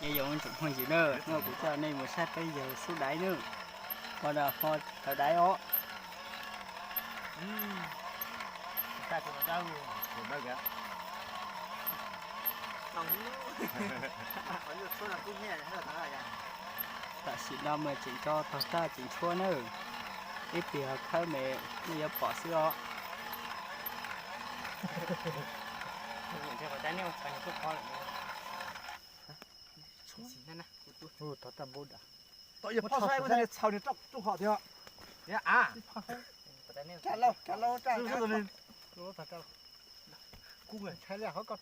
bây giờ mình chụp hình gì nữa nó cũng cho nên một sát bây giờ xuống đáy nữa còn là kho ở đáy ó ta thì nó đâu Một đâu kìa. nóng có nhiều số là cũng nghe hay là thằng này à tại sĩ năm mà chỉnh cho tao ta chỉnh chua nữa ít thì khai mẹ bây giờ bỏ sữa ó mình theo vào đáy nếu phải chút kho lại xuống xin nè tao ta bút à tội nghiệp phao xoay bây giờ sau này trong họ theo à cả lâu trả rồi lên nó thật đâu cu người thấy là họ có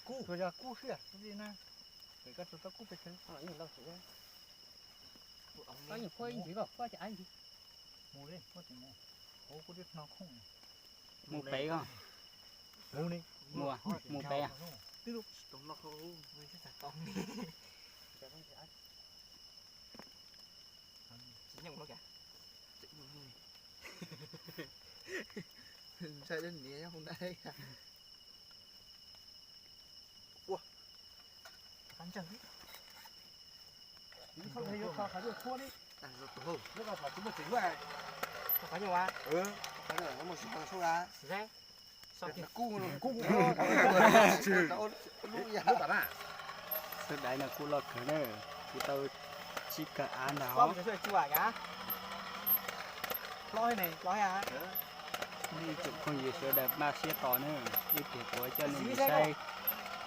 cu rồi giờ cu xưa gì nè để các tụi tao cuไป nhìn lâu xuống có nhiều khối gì có chạy gì mù đi có chỉ mù hố có biết nó không mù bé không mù đi mù bé à tiếp tục tổng nó không với cái thằng con chỉ nhận nó kìa chạy đến nhé không đây ua ăn chẳng không thấy có phải được thua đi ăn rồi tủ rất là phải chúng mình chỉnh vậy không phải nhiều à phải được nó một số bằng số ra đấy sao nó cung nó cung nó nó đấy là cu lọt cái này thì tao chỉ cả ăn nào con sẽ chua nhá lôi này lôi à đi chụp không gì sửa đẹp mà xe to nữa đi kiểu của cho nên say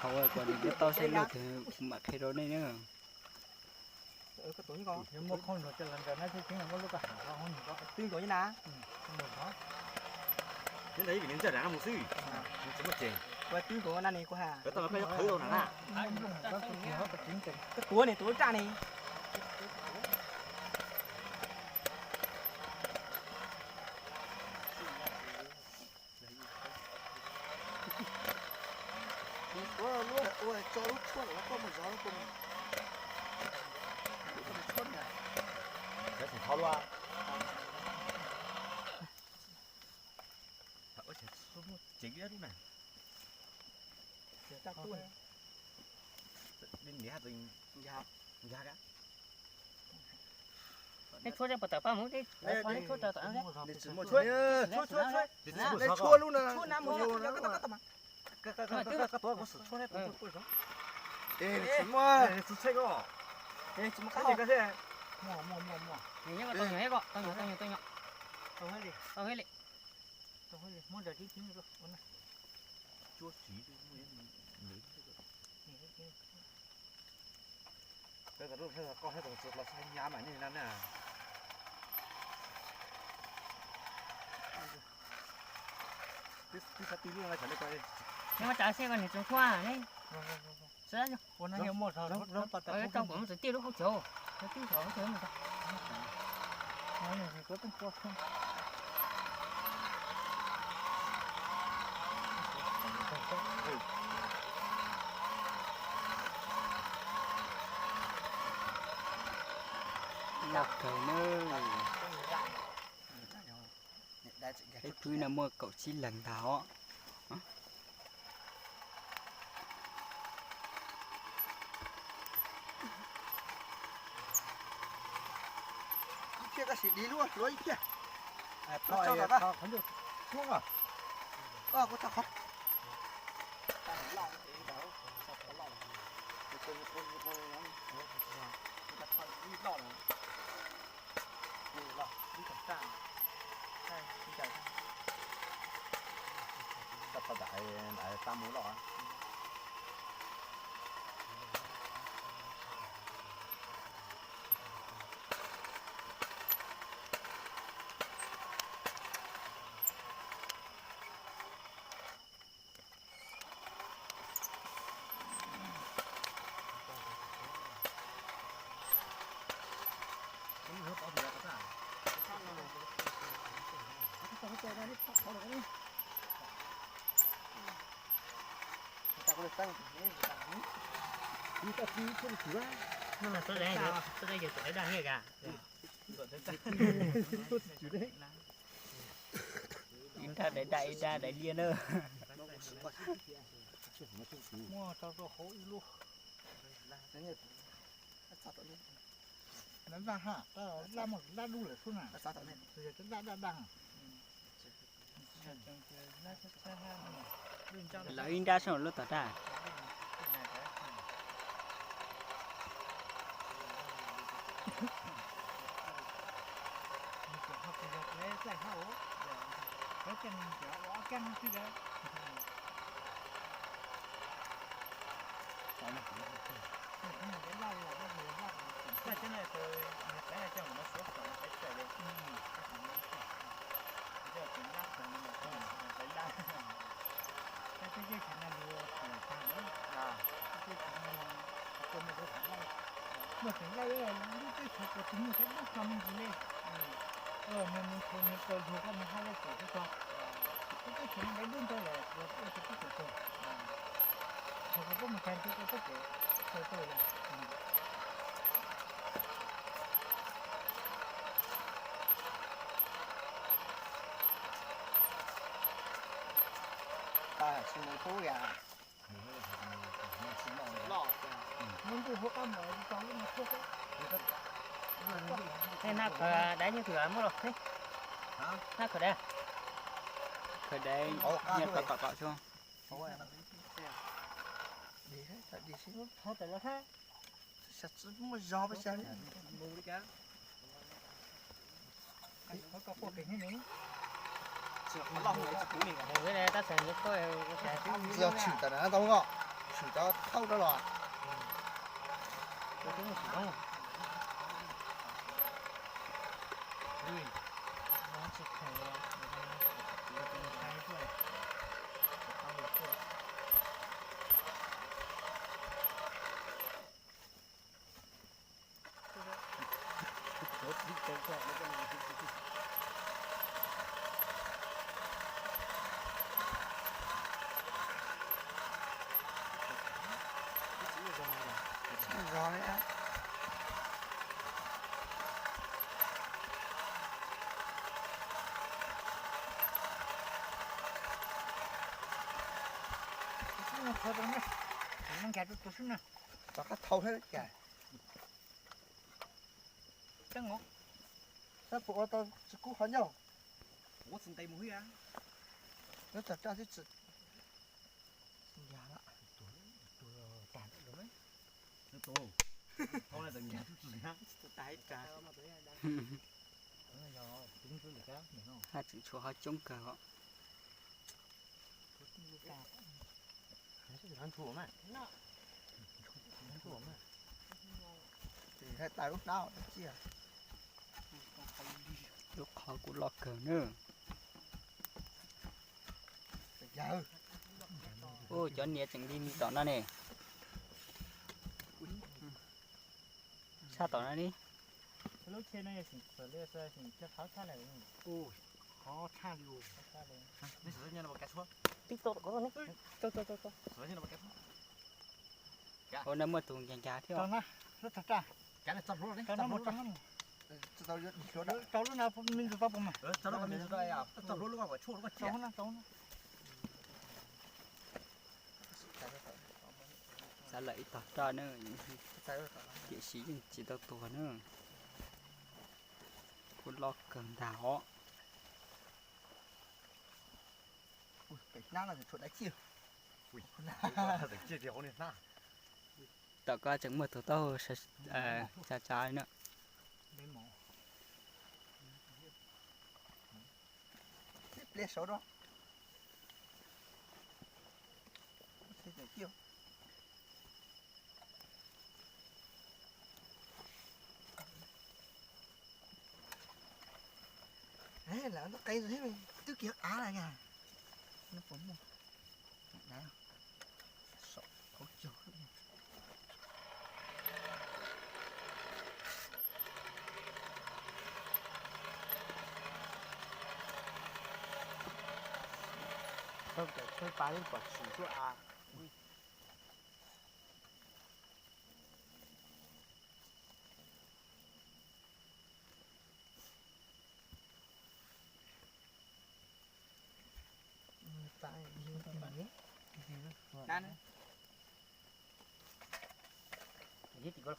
không rồi còn biết tao sẽ được thì mà khi đó này nữa cái tuổi con nhưng mà không được cho lần đầu nó thì chính là có lúc cả không có tương đối như nào không được đó Đến đấy vì đến giờ đã một sư. Chúng một chèn. quay tương đối này của hà Cái tao phải thử đâu nè. cái túa này túa tra này ôi cho lúc chuột nó có một gió nó cùng Cái thằng thao loa. Ôi trời, số một chính biết lúc này. chắc tuôn Đến để hạt tình dạ ra cả. cái chua ra bờ tàu muốn đi cái chua tàu tàu đấy để chỉ một chuột chuột Để chua luôn là chua nam một nó cái tao mà cái túa có sữa chua đấy túa đó ê chỉ mua chỉ chơi có. ê chỉ mua cái gì cái gì mua nhưng mà tôi nhỏ hết gọi tôi nhỏ tao hết đi tôi hết đi mua được cái chính rồi Chúa chỉ cái lúc thế là có hết rồi là sai nhá mà như thế nè. Cái tí luôn là trở lại quay. nhưng mà trả xe còn thì chúng khoa đấy sẽ nhá con nó nhiều một rồi nó ở trong cũng sẽ tiêu nó không chịu nó tiêu thở không chịu mà nó này có tính qua không lạc cầu nữa cái túi là mua cậu chi lần tháo kia cái gì đi luôn lối kia thôi cho cả không được xuống à có thật không Tập vào đại tam mũ lọ. ta có được tăng đi ta đi trên cửa nhưng mà tôi đây giờ tôi đang nghe gà in ta để liên nữa mua cho khối luôn nó ra hạ ta ra một ra đu để xuống nào rồiจะได้ดัง là in ra xong lúc tao ra mà cái này là những cái thật là chính cái bốc cầm gì này mình thôi mình coi dù có mình hai cái cái con cái chuyện cái đơn thôi là cái thôi thôi cái bốc mình cái thôi là ta xin lỗi phố gà muốn tôi hút ăn mà có cái mà thuốc ấy thế na khờ đá như thừa mất rồi thế na khờ đá khởi đây nhận cọ chưa đi xin thôi tại là thế sạch mà gió bây giờ mua đi cá có có cái này cái này ta sẽ giúp tôi giờ chỉ tại nó đâu ngọ chỉ cho thâu đó rồi tôi cũng không nó chỉ phải rồi á nó thôi đó nó gạt được xuống nè tao cắt thâu hết cả chắc ngó sao phụ tao chỉ cú hỏi nhau ủa xin tay mũi á nó thật ra thì chỉ nó tổ thôi là từng nhà chút gì á tay cả hai chữ chúa họ chống cờ họ ăn thua mà thì hai tay lúc nào chia lúc họ cũng lọt cờ nữa giờ ôi chó nhẹ chẳng đi mi tỏ nó nè sao tỏ nó đi lúc trên này thì phải lên xe thì cho tháo xa này ôi khó tha luôn bây giờ nhân là một cái thuốc tiếp tục có con đấy tôi giờ nhân là một cái thuốc ô nó mới tuồng chàng chả thiếu cho nó thật ra cái này chặt luôn đấy cho nó một trăm tao đi chỗ đó cháu lúc nào mình tao bông mà chặt luôn mình đây à chặt luôn lúc nào phải chua lúc nào cháu nó sao lại tỏ ra nữa kỵ sĩ chỉ tao tuổi nữa cũng lọt cờ đảo cái nào là chỗ đấy chia ui để chia điều này na tao có chẳng mở tao tao sẽ trái nữa lấy mỏ lấy số đó thế để chiêu đấy là nó cây rồi thế mình tức kia á này nha nó cũng một đấy sợ có chiều không thể chơi phá lên quả sủ cho à tại vì cái này đan giết thì có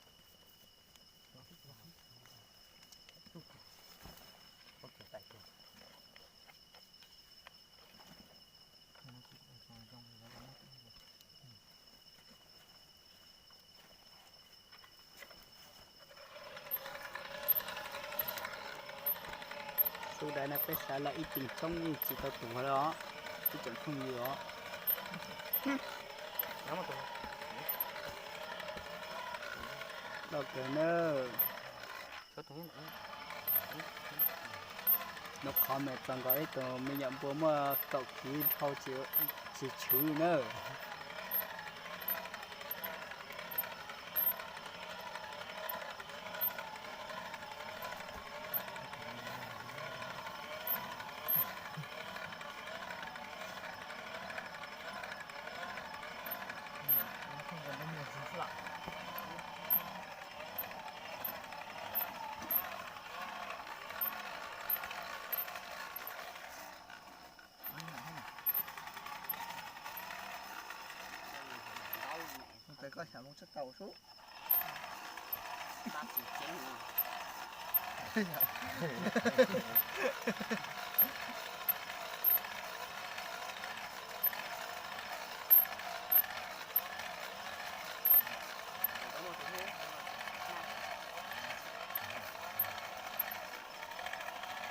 số đấy là phải xả lại ít tình trong như chỉ có tủ đó cái chuyện không nhiều đó đó cái nữa nó khó mà chẳng có ít tụi mình nhận bố mà cậu khí thâu chỉ chữ nữa phải có sản một chiếc tàu số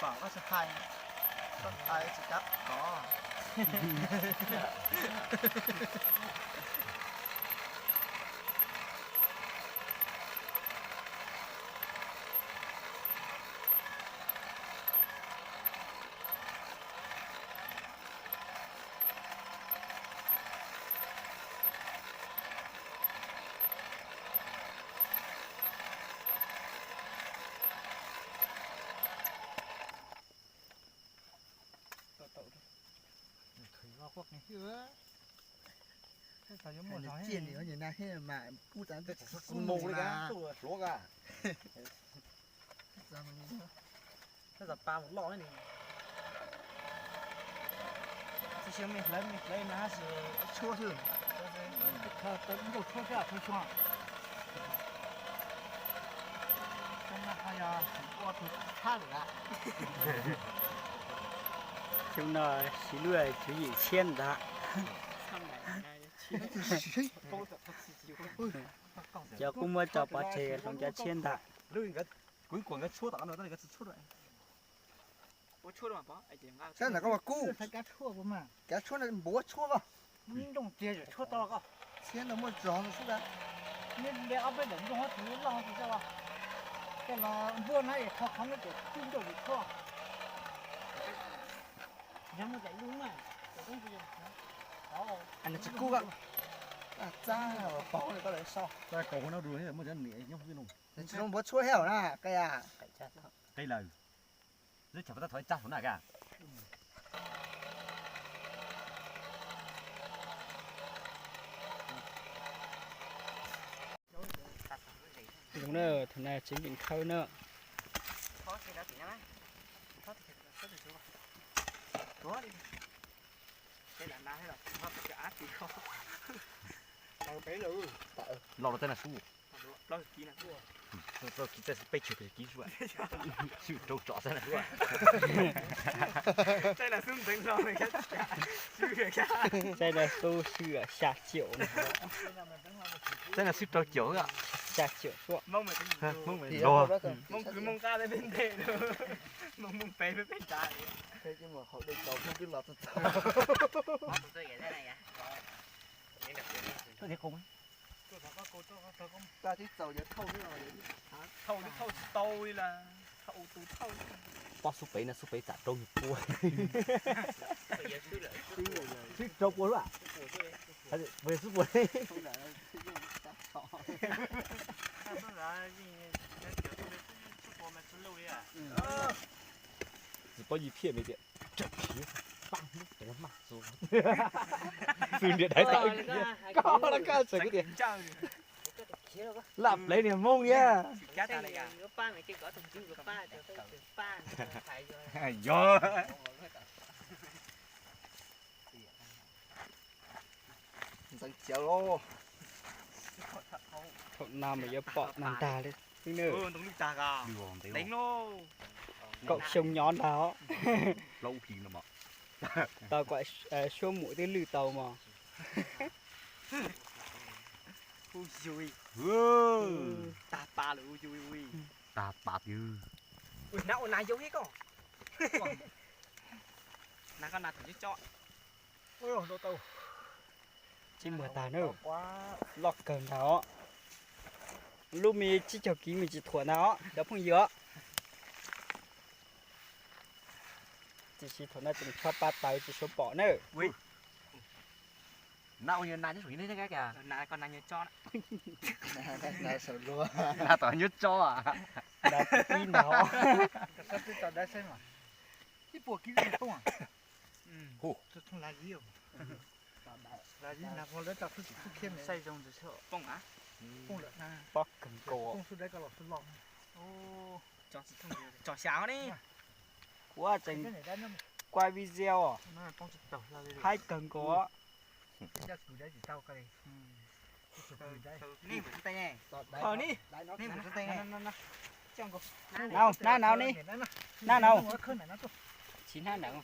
bảo nó sẽ hay con tay sẽ cắt có quốc này chưa thế sao giống một nói chiên thì có nhiều na thế mà cú tán tới con mù đấy cả lúa cả thế là ba một lọ này这些没来拿是车是，他如果车下他撞，真的哎呀，我都怕了。 chúng nó xí lười chú gì xiên đã giờ cũng mới cho bà chè xong cho xiên đã lưu cái cuối cùng cái chúa tao nó cái chúa rồi现在那个鼓，他给戳不嘛？给戳那没戳吧？你种接着戳到个，现在没装是的，你两百人种我土浪子了，这了我那也靠扛着给种着的戳，然后再用嘛，这东西哦， anh chỉ鼓个，啊，炸了，包了过来烧， cái cổ nó rồi mới cho nỉ nhóc cái nùng 你这种没戳好呢，个呀， đây là rất chả phải thổi chặt nào cả đúng rồi thằng này chính mình khơi nữa khó thì đã tỉnh lắm, khó thì xuống, đó đi, cái là đá hay là nó phải cái áp thì khó, tao bé rồi, lò tên là su lo kỹ nè, tôi kita phải chịu cái kỹ rồi chịu trâu trọ tên là đây là xương tính rồi mình cái đây là su sữa xả triệu này tên là su trâu chở ạ xả triệu xuống mong mày mong thì rồi mong cứ mong ca lên bên đây nữa, mong bé với bên trái, thế chứ mà họ đi tàu không biết lọt tàu, tôi cái này à, tôi thấy không ta chỉ tàu giờ thâu nữa rồi, thâu tôi là thâu tôi thâu, bao su bể là su bể trả trâu nhục cua bây giờ xứ lợi su trâu cua đó à về su bể không là tàu, nó là gì, nó kiểu tôi xứ bò mà xứ lâu đấy à, chỉ có gì phía mấy điện chật phía băng nước để nó mặc xuống xương điện đáy tạo có nó có sự cái điện lặp lấy niềm mông nhá cá ta này à, ba mày kia có thằng chú của ba, ba phải rồi, do dành chéo lô, thằng nào mà giờ bỏ nàng ta lên thứ nữa tông lư tà gà đi vào tí đánh lô cậu sông nhón đó lâu thì nó mà tao gọi số mũi tới lư tàu mà ui dùi ừ tà pa là ui dùi ui ta bạc như ui nào này dấu hết con nào con nào thử chứ chọn ôi đồ tàu chim bờ tà nữa quá lọt cờn đó lúc mình chỉ cho kỹ mình chỉ thua nó đó không dứa chỉ thua nó chỉ cho ba tàu chỉ số bỏ nữa nào như nãy chứ phải như thế kìa nào con nào nhớ chọn là sợ luôn là tao nhớ cho à đã tin đó sao tôi tao đã xem mà cái bộ kia là không à tôi không là gì là gì là con lấy tao tôi kiếm này xây dùng rồi sợ bông á không được bóc cầm cổ không xuống đây cái lọ xuống lọ ô chọn gì thông chọn sáng đi quá cái trình này đã nó quay video à nó là bông chụp đầu ra đây hai cần cổ ra sủi đấy chỉ tao cái này đi một tay nhé đi đi một tay nhé trong cổ nào đi nào chín hai nặng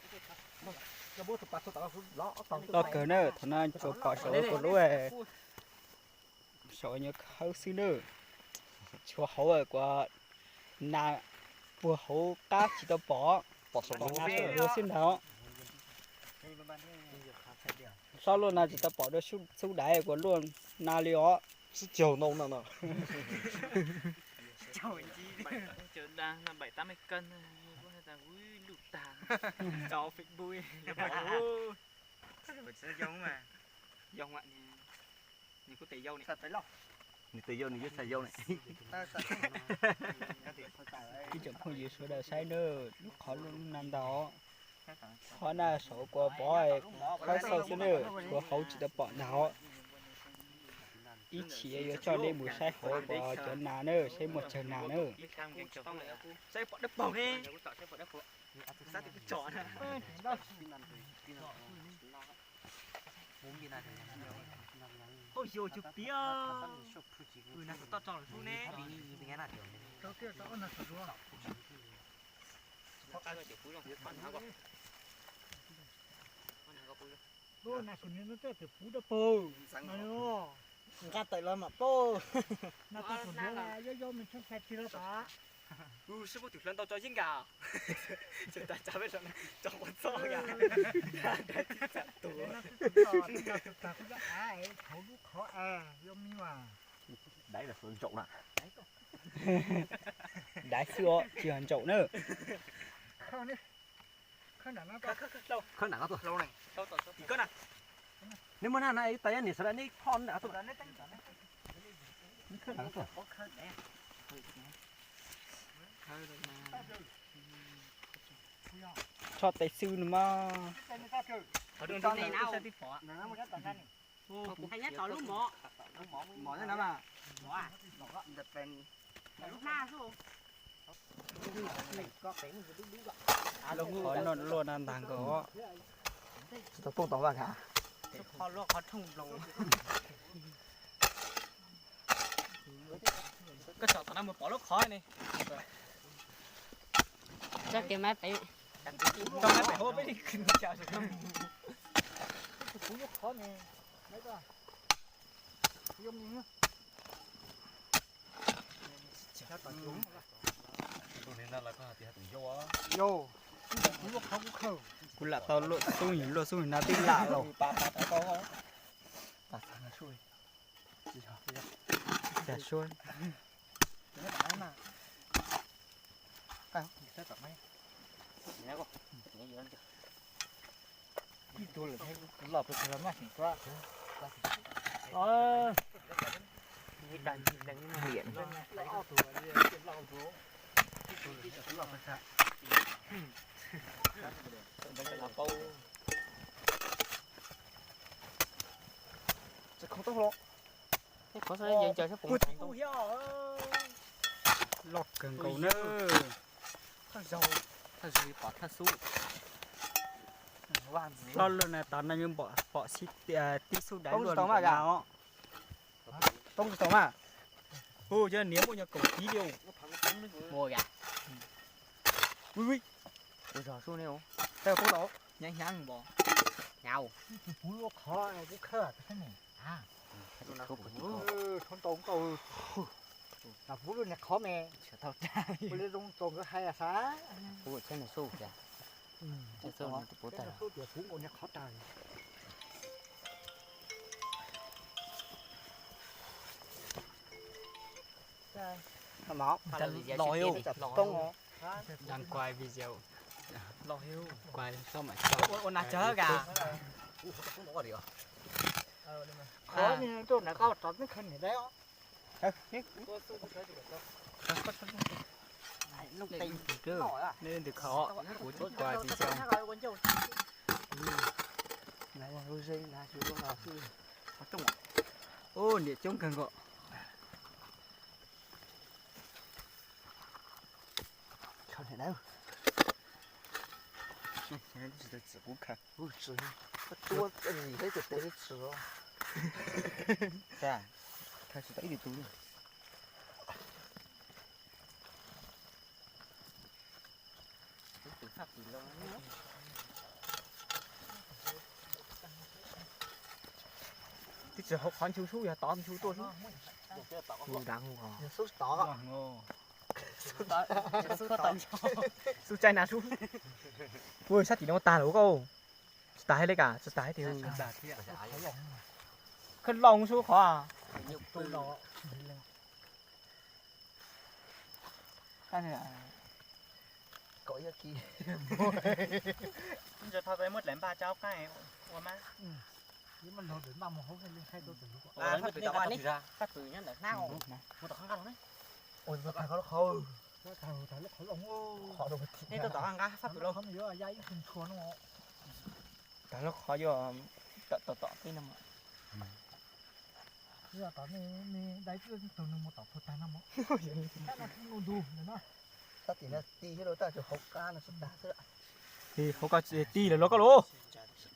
to cỡ nữa thằng anh chụp bỏ số của lũ ấy số như khâu xí nữa chùa hậu ở qua na bùa hậu cá chỉ tao bỏ số bỏ na số lúa xin đó sau luôn là chỉ tao bỏ được số đáy của luôn na lió chiều nông nào chào chi chờ đang là 7-80 cân có hay là vui lụt tà cháu phịch bùi mình sẽ giống mà giống ạ thì có tỷ dâu này thật tới lòng thì từ giờ này với xài dâu này cái chụp không gì số đời sai nữa khó luôn nằm đó khó là số của bỏ khó sâu xí nữa của hậu chỉ tao bỏ nào ý chỉ cho đây một sai khổ của chỗ nào nữa xây một trường nào nữa xây bỏ đất bầu đi sao thì cứ chọn ôi dồi chụp tía nó to tròn xuống nè tao kia tao ăn là sủi luôn luôn là sủi nó tới từ phú đô bồ mà nó ra tới là mà po nó tới sủi là do mình sắp xếp chưa đó sư phụ tiểu lần tao cho dính gà chúng ta chả biết rằng cho con so gà đã chỉ chặt tủ nó tao cũng đã ai thấu lúc khó giống như mà đấy là phương trộn à đá xưa chỉ hẳn chậu nữa không đi không đã nó lâu không nặng thôi lâu này lâu tao thì có nào nếu mà này tay anh sẽ này thon đã thôi không nặng thôi cho tay sư nữa mà ở đường này nào sẽ tiếp bỏ hay nhất tỏ lúc mỏ mỏ thế nào mà mỏ à mỏ đập bên lúc na số khó luôn luôn ăn thằng có tao tung tao vào hả khó lo khó thông lồng cái chợ tao đang một bỏ lúc khó này chắc cái máy phải trong cái phải hô mới đi kinh chợ rồi không phú lúc khó nè đấy cơ giống như nên là có hạt vô á vô phú lúc khó cũng khâu cú là tao lội xuống hình nào tin lạ rồi chả xuôi tôi là thấy lọp được lắm mà quá đằng như hiện không tốt đâu có sao giờ chờ sắp cùng lọt cần cầu nữa thật rồi bỏ thật su lo luôn này tao đang bỏ xí tí số đáy Tông luôn tao mà gà. nào tông tao mà ô chứ nếu một nhà cầu tí điều mua gà ui ui ui giò xuống nè tao có đó nhanh nhanh bỏ nhau bún nó khó này cũng khờ thế này à thôn tông cầu là bún này khó mẹ tao trai bún lên trong tông có hay là xá ui trên này xô kìa trên xô nó bố cái tay là số tiền bún của này khó trời nó lòi yêu tông đang quay video lò hiu quay sao mà ôn nát chớ gà khó như chỗ này có trọt nó khăn này đấy lúc tay chứ nên được khó của chút quay video này là đôi dây là chú là sư ô để chống cần gọi không thể đâu只顾看，不吃，多你这个得吃哦。是啊，开始一点多了。这只好看秋树呀，打秋多树。ngu đáng ngu hò số tỏ su chai nà su. Ui, sao chỉ nó tà lỗ cô? Tà đấy cả, tà thì khăn lòng su khó à? tôi nó Cái này là có gì kia giờ thôi với mất lẻm ba cháu cái ủa má nếu mà nó đến ba một hôm lên khai tôi tự lúc à phát từ tao đi phát từ nhá để nào một tao ăn đấy ôi mà phải có khâu thằng nó khó lòng ô khó đâu nên tôi tao ăn cá phát từ lâu không nhớ dây không chua nó tà nó khó vô tọ cái nào mà. bây giờ tao này đấy cứ từ nó một tao thôi tay nó mà nó đủ nữa ta chỉ là tí hết rồi ta chỉ học ca là sắp đá thôi ạ Thì không có tí là nó có lỗ.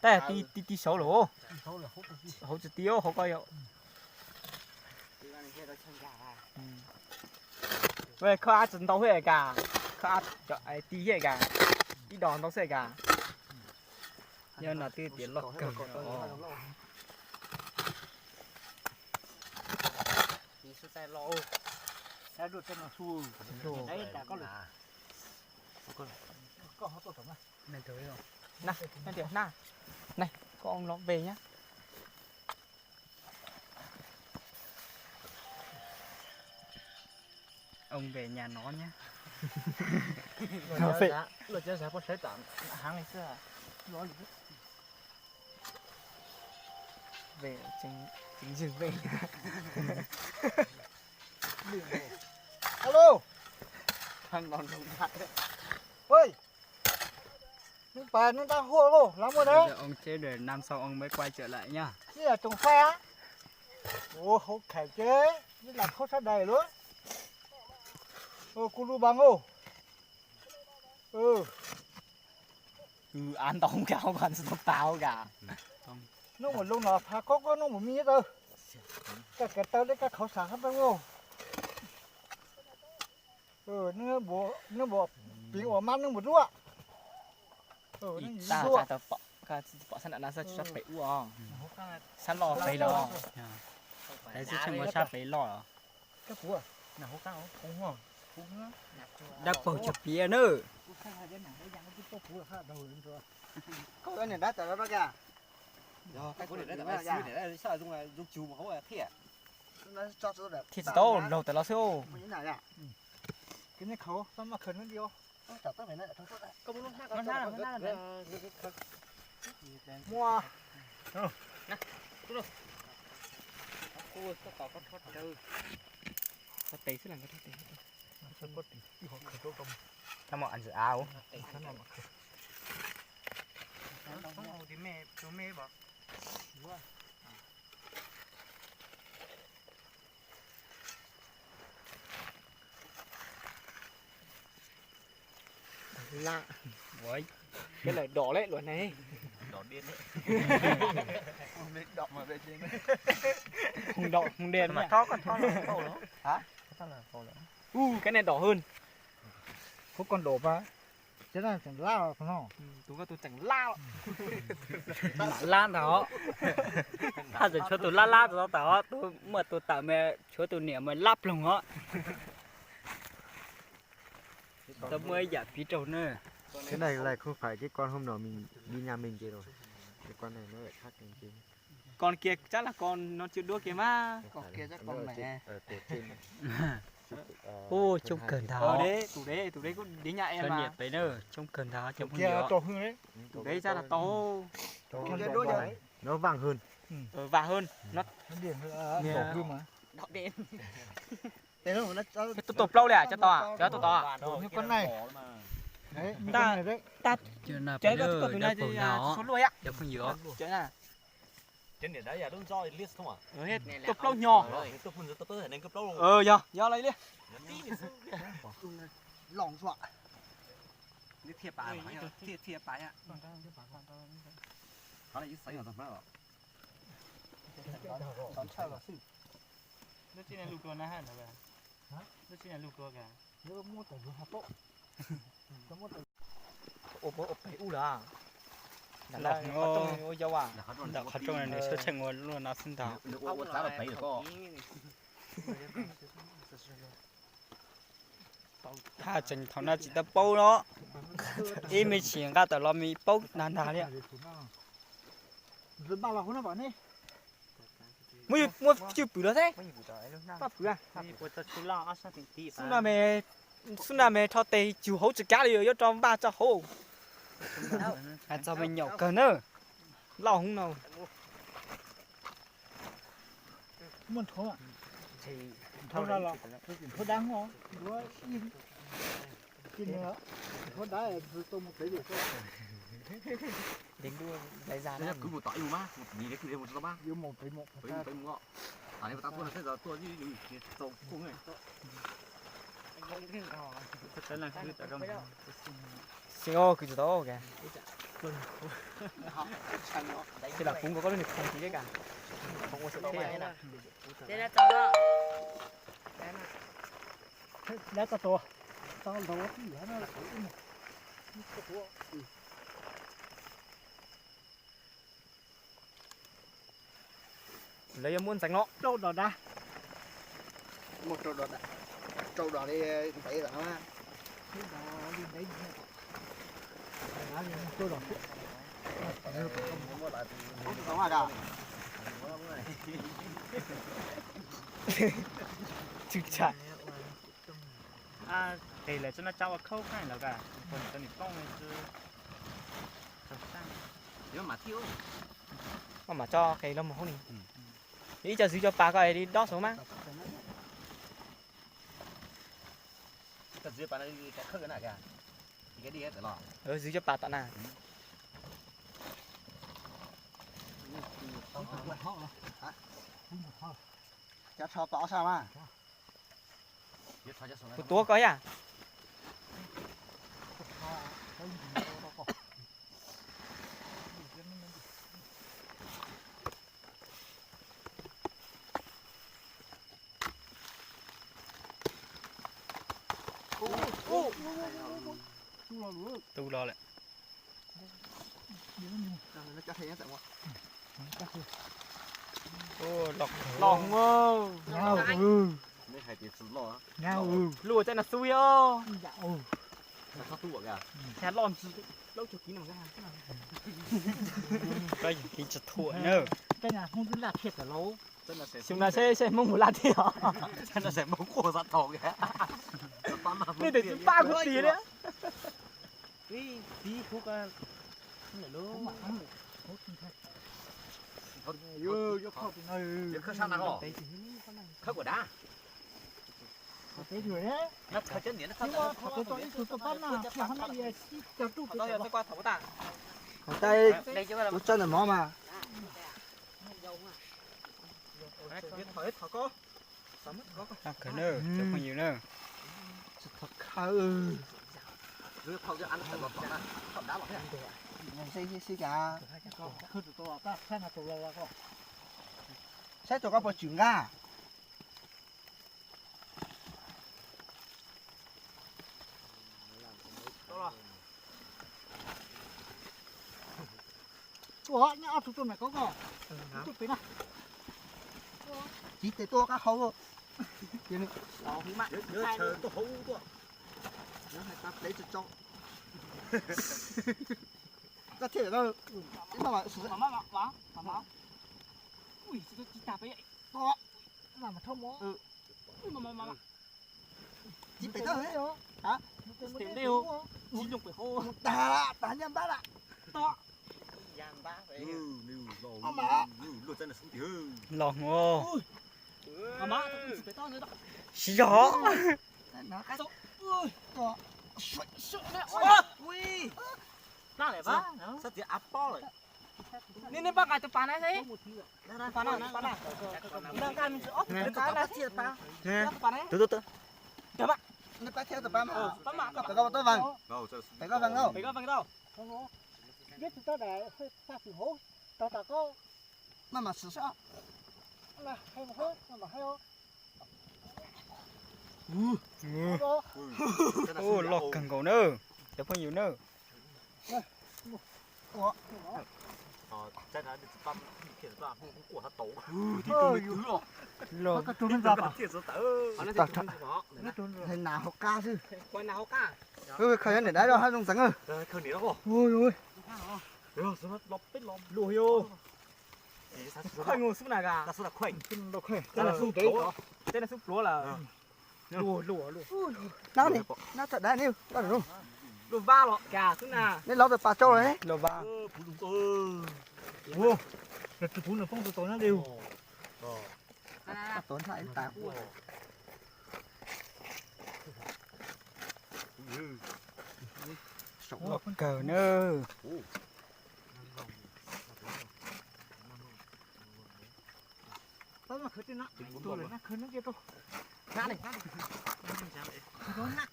Tại tí xấu lỗ. xấu là hút được Không chỉ tiêu, không có hiệu. Vậy khó ăn chân tao hết cả. Khó ăn tí hết cả. Tí đòn tao sẽ cả. Nhưng là tí tiền lọc cầm. đi xuống xe lô đã được cho nó xu đấy đã có có họ tổ này Này tới rồi. Này, này tiểu, này. Này, có ông nó về nhá. Ông về nhà nó nhá. nó phải rồi chơi có sẽ tặng Hàng ngày xưa à? nó Về chính dừng về. alo Thằng đòn không lại. ơi nước bà nó đang hô lô lắm rồi đấy Giờ ông chế để năm sau ông mới quay trở lại nhá. chứ là trồng phe á ô không khải chế như là không sát đầy luôn ô cu lu bằng ô Ăn tao không cao còn sao tao cả. nó một lúc nào phá có nó một miếng đâu cái tao đấy cái khẩu sản hết đâu nó bộ bị ổ mắt nó một rúa nó Ta rúa ta tao bỏ sẵn đã sao cho phải uo. Sẵn lò phải lò. Đấy chứ chẳng có sao phải lò. cái cua nào hút cá không không không Đặc bầu chụp bia nữa. có cái này đắt rồi đó kìa cái của để đấy để sao dùng chùm mà không phải thiệt nó cho số đẹp Thịt to lâu tại nó siêu. như này à cái này khẩu sao mà khẩn nó đi ô nó chặt tới này nó trong số này có muốn nó khác mua ôi có tao có thoát chơi Có tí sẽ làm cái tí. nó có tí họ khẩn đâu không Nó mà ăn giữa áo. không thì mẹ cho mẹ bảo Lạ. Ôi. Cái lời đỏ lệ luôn này. đỏ điên đấy không biết đọc mà về trên Không đỏ, không đen mà mà. thoát con thoát đâu đó hả Cái này đỏ hơn. có con đổ ba thế là chẳng lao không nó Tú có tôi chẳng lao. lan đó ta giờ cho tôi la đó đó tôi mà tôi tạo mẹ cho tôi niệm mà lắp lòng á tôi mới giả phí trâu nữa. Cái này lại không phải cái con hôm nọ mình đi nhà mình kia rồi. Cái con này nó lại khác cái kia. Con kia chắc là con nó chịu đua kia mà. Con kia chắc con mẹ. Ở cổ trên. Ô trông cẩn thận Tủ đấy có đến nhà em cho mà. niệm đấy nữa trông cẩn thận trông không kia nhiều to hơn đấy Tủ đấy chắc là to. con đổ đấy Nó vàng hơn. Và hơn. Nó nó điển hơn đổ hơn mà đỏ đen. thế nó Cái tôi tục lâu đấy à? Cho to à? Cho tôi to à? như con này đấy như con Ta- này đấy chưa nào Chơi phải có nữa tụi đã này phổ thì nó số lôi á. đã không nhiều Chơi nè. trên điện đấy đúng do list không à? Hết. Tục lâu nhỏ. Tôi phun tôi thể nên cấp lâu. Do lấy đi. lỏng dọa Đi thiệp bài mà. Thiệp bài ạ. Nó là ít sấy ở tầm đó. Nó chỉ là lục đồ na hả nó vậy? Nó chỉ là lục đồ cả. nếu mua tỏi hạt tốt có mua tỏi ốp phải u là. Lọc nó Ôi dâu à. đã khó trông này để số chân nguồn luôn nó sinh tạo Ủa giá là phải được có. ta chỉnh thằng nó chỉ ta bao nó ý mình chỉ ra tờ lo mình bao nàn đà đấy rồi bao là nó bảo nè Mua chưa bự đó thế. Ba bự à. Xuân là mẹ thọ tê chịu hỗ trợ cá đi cho trong ba cho hỗ. cho mình nhỏ cờ nữa Lao không nào. muốn thua à thua ra là thua đáng không thua im cái nữa thua đá là tôi một cái gì thôi Đến đua lấy ra Đấy là cứ một tỏi yêu má, một gì đấy cứ một tỏi má. yêu một Với ngọ. À nếu tao thua là sẽ giờ thua như tàu cùng này. thế là cứ tờ rong Xin ô cứ đó kìa. Thế là cũng có được không gì đấy cả. Không có sự thế à. Thế là cho đó. đá to to tao đầu cái gì nó là Lấy muốn tránh nó. trâu đỏ đá Một trâu đỏ đi thấy rõ á. cái đó đi đấy đá đi trâu đỏ Có mà đâu. Chực chặt. à thì là cho nó trao khâu khai là cả còn cho mình phong này chứ Nếu mà thiếu Mà cho cái lông không đi. Đi cho giữ cho bà coi đi đo số má. thật dễ bạn đi cái khơi cái này kìa. Thì cái đi hết rồi. Giữ cho bà tận nào. Cho cho tỏ sao mà. Biết thôi cho số này. Một túa coi à. tu lo lại Nó cho thấy nó tặng ô lọc Lòng ơ. ngao Mấy hai tiền sụt lo. ngao Lùa chân là xui ơ. dạ Là sao tu kìa. Chả lon lâu chục ký nào ra. cái gì chật thua nữa cái nhà không biết là thiệt ở lâu Chân là sẽ Chúng ta sẽ mong muốn làm thế hả? chân là sẽ bóng khổ ra thầu kìa. Nên để chúng ta cũng tí đấy. tí thuốc không mà ăn được hốt như thế Vô khóc. Việc khơi sao nào khơi của đá. có thế rồi đấy Nó khơi chân điện nó nhưng mà có tôi ít tôi bắt nào thì hắn này cho chú Tôi sẽ qua thấu ta. Đây, Đây chứ là nó chân là mó mà. Biết thở thở có. cái nữa chứ không nhiều nữa Thật khờ. Rồi không cho ăn phải bọt đá. Bọt đá bọt đá. Xí cả. khơi tôi ta thế là tôi lo có Xét cho các bộ trưởng ra. ủa nhá tụi tôi này có gò tụi tôi này chỉ để tôi các khâu Đó hú mạng. nhớ chờ tôi hú tôi nó hay ta lấy cho có thể đâu mà sử dụng Má. Ui, tôi chỉ tạp ấy. to mà thông mó Má. chỉ phải đâu hết hả Tìm đều. Chỉ dùng phải hô. đá nhầm bá lại To. Giang bá vậy. lụt chân là xuống thứ lò ngô Má, tôi chỉ phải to nữa đó. gió nó cái Ui. to Sợ nè. Ui. Nó lại bá. sao thì áp to rồi Nên bác ngài tôi phá này thế. Phá nào. Đang cài mình ốp cái là thiệt phá. Phá này. từ nó bắt theo tập ba mà Phá mạng. phải có tôi vàng đâu phải có vàng đâu Phải có bằng đâu. biết tụi tao để pha thử hố tao có mà sử sao là hay một hết mà hay không ô lọt càng cổ nữa để phong nhiều nữa chân là băm thiệt ra của hắn tổ lọt cái tụi nó ra mà thiệt rồi thằng nào học ca chứ Quay nào cả. khởi để đấy đâu hai dòng trắng ơi không để nó không ôi ôi được số nó lọp bít lọp Lùa hiu. Khoai ngủ súp này gà. ta số là khoảnh đâu khỏe Tên là súp lúa. Tên là súp lúa là lùa. nào nè nào thật đấy nhiêu bao nhiêu Lùa va lọ gà súp nào. nên lâu rồi bà châu đấy lò ba wow là tụi nó phong tụi nó đều tốn hại tao lọt cờ nữa tao mà khởi trên nó tụi nó khởi nó kia tôi Ngã này. nó nặng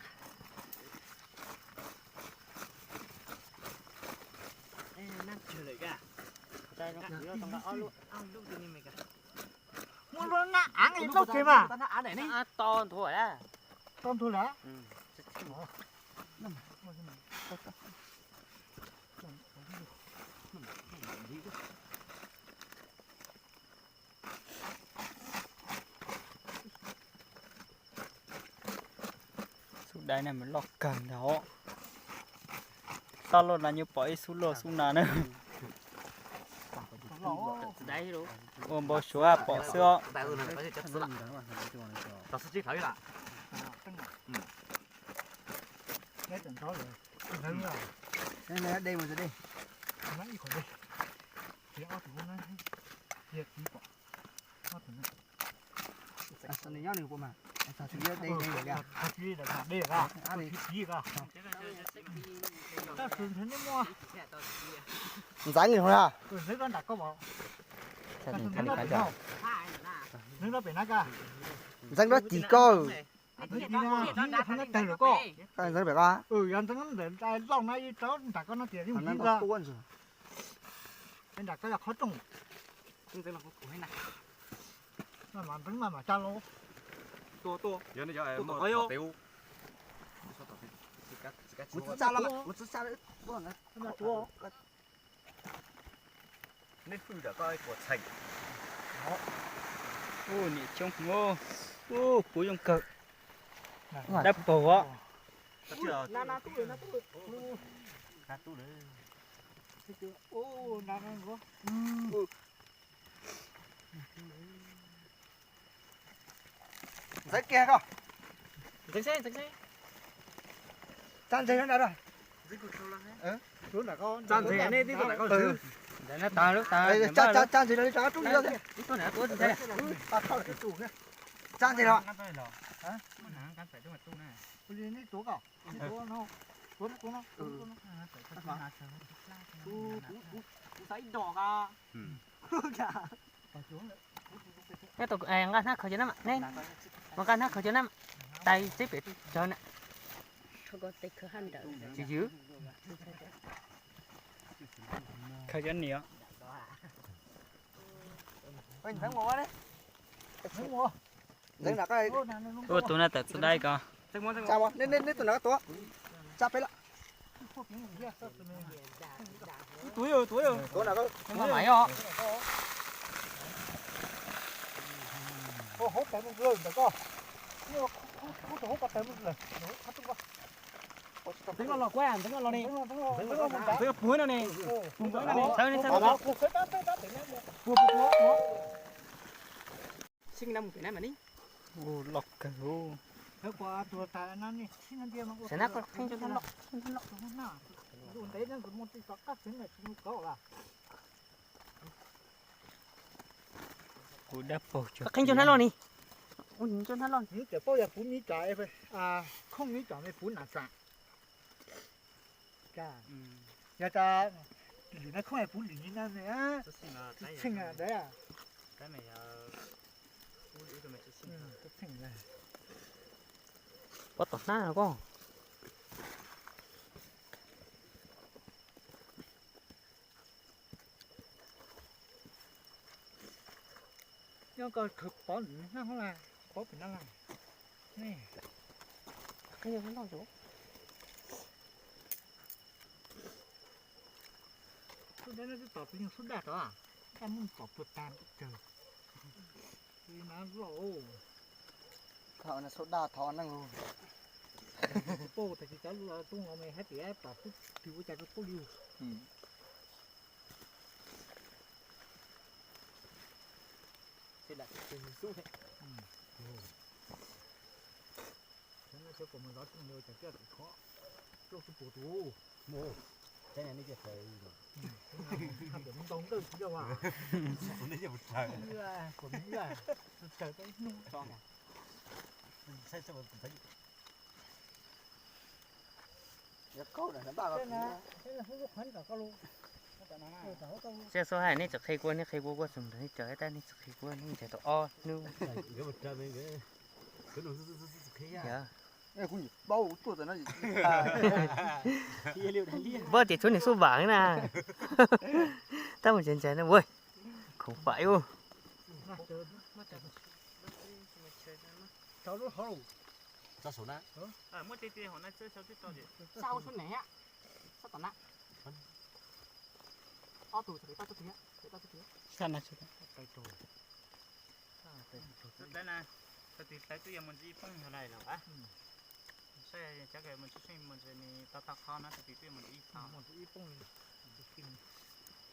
Nằm chờ lại gà. Đây nó cứ trong đó luôn. Ăn lúc gì mày cả. muốn nó nặng ăn cái tao kia mà Tao ăn để đi. To thôi á. tôm thôi đã xuống đây này mình lọt cờ đó sao lọt là như bỏ xuống lọt xuống nào nữa Đấy đúng. ôm bỏ xuống à bỏ xưa ta rồi này có thể chất số là ta số chiếc thấy là nghe chẳng nói rồi nâng rồi nên đây mà rồi đi nãy còn đây thì ao tụi nó việc gì bỏ ao tụi nó sao này nhau được mà sao chỉ đây đây thật gì là thật đây ra ăn thì gì ra ta thường thấy nó mua dáng người thôi à thường thấy con đặt có bảo sao ta thì thường khăn thấy nó khăn bị cho nào nếu nó bị nát ra dáng đó chỉ có đi ra nó từ được có cái dáng phải qua anh thằng để tay lòng này cháu đặt con nó tiền đi nó gì có ra tuôn rồi anh đặt cái là khó trồng Không tên là có củ hay này. mà tính mà cha lô To. giờ này cho em Ủa, một ủa. tiêu một chút xa lắm ạ một chút xa đấy buông đấy là chúa nên phun được coi của thành ô nị trông ngô ô cú dùng cờ đắp bầu á chưa Na tu rồi. cắt tu đấy ô nè nè quá dáng kia không Tránh xe. chan gì nó rồi chú là con Chan thì này đi tôi lại có chữ. để nó ta lúc ta chan gì nó cho trúng vô thế Tôi này tôi thế. ta không cái chủ kia chan gì đó đi ní chú cậu chú nó chú nó Thấy đỏ à. cái tụi em ăn khởi cho nó mà nên mà ăn khởi cho nó tay xếp để cho nè chỉ giữ khởi cho nịa mình thấy mua đấy thấy mua dáng là cái ô tụi nó tập xuống đây cơ chào mà nên tụi nó to chắp ấy lại 好平一样，这是没。túi rồi Chỗ nào có nhưng mà mày ó hốt cái một người phải có. Nhưng mà không hốt cái một người. Nó thắt tung qua. tính là quen tính là đi Đúng rồi. tính là cuối nó nè cùng với nó nè sao đi sao Cuộc cái đó tỉnh sinh năm cái này mà đi ô lọc cả ô Thế qua tuổi tài nó đi, xin anh em sẽ nát con thanh cho thân lọ không nào. Luôn đấy nó cũng một cái các thứ này cũng có là. ô đắp bầu cho thanh cho thân lọ đi ui cho thân lọ Những cái bao giờ phun ní trái vậy, không ní trái mới phun là sạch. Cả, giờ ta, lì nó không phải phun lì như thế này á, sinh à đấy à, cái này cái này cái sinh này. bắt tọt nát rồi con Nhưng còn thực bỏ lì nó không là, bỏ phải nó làm. Nè, thanh cho thân lọ chú tôi đấy nó cứ tỏ cái những số đạt đó à, em muốn tỏ tuột tàn trời. Thì nó rổ. thọ là số đa thọ năng luôn. Bố thì cháu là tung vào mày hết thì em bảo phút thì bố chạy cái bố liu. thế là cái số thế Thế nó sẽ có một đó trong người chạy cái khó. Lúc cái bố tù. cái này nó chỉ phải Làm được tông từ chứ đâu à. nó chỉ một trời Của mình là trời cái nung cho này sai sao mà thấy Cái câu này nó bảo thế là là không có khoản cả câu luôn. xe số 2 này chắc khay quân qua sừng đấy trời ta này chắc khay quân này chạy tao o nu cái một trời mấy cái đồ cái dạ cái cũng bao tuổi rồi nó gì. vợ thì chỗ này số vàng nè tao một chân nó ui không phải luôn Cháu nó hầu. ra số nát mất tiền họ nói chơi sao tiếp to gì Sao xuân này á? sao tận nặng tủ thì tao tao thứ sao nào chứ đây nè tao thì tao tôi mình chỉ phong hồi này là á sẽ chắc là mình sẽ mình sẽ tao tao khó nó thì tôi mình đi thao Một cái bông này.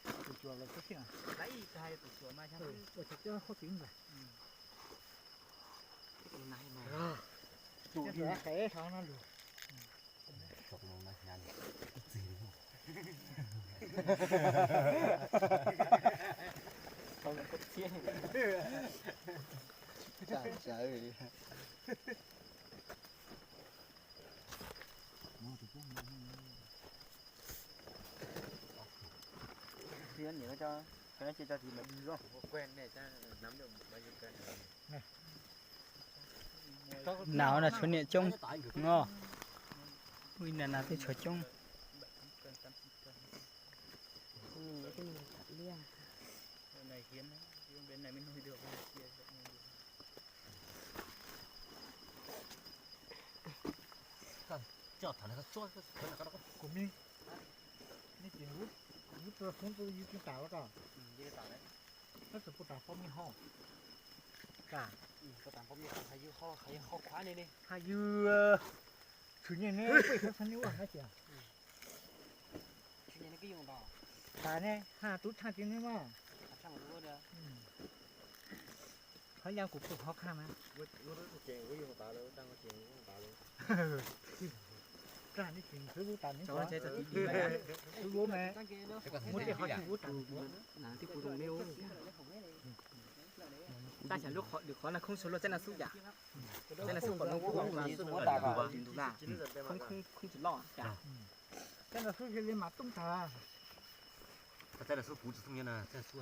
Từ chùa là có chuyện à? lấy hai tụ chùa mai chắc Ở chợ chưa có tiếng rồi. cái này mà Chủ thì khẽ sao nó được. chọc nó này nhàn không có chiên Trời. chiên để cho cái chia cho thì mình đi rồi quen này ta nắm được bao nhiêu cân nào là số điện chung ngon ui là cái số chung này hiếm bên này mình nuôi được bên kia cho thằng này nó cho cái là cái Của mình. Nó chỉ hút. Hút ra xuống tôi như cái tảo đó. dễ tao đấy Nó sẽ phụ tảo phong mình hò. Cả. có tạm phong miệng hay kho khóa này đi Hay như thứ nhiên này phải có sẵn níu à hả chị à? chuyện này cái dùng đó Cả này, tút hai tiếng nữa mà. trong một đứa được Phải giao cục khó khăn mà. chuyện có dùng tao luôn đang có chuyện của tao luôn Ra đi chuyện thứ bố tàn đến cháu nó quá. chơi thật Thứ bố mẹ. Muốn đi hỏi bố tàn. là cái phụ dùng nêu ta chỉ lúc họ được khó là không số lượng sẽ là số giả sẽ là số còn không có là không chỉ lo cả Cái là số lên mặt tung thà. cái là số phụ thông nhân à cái số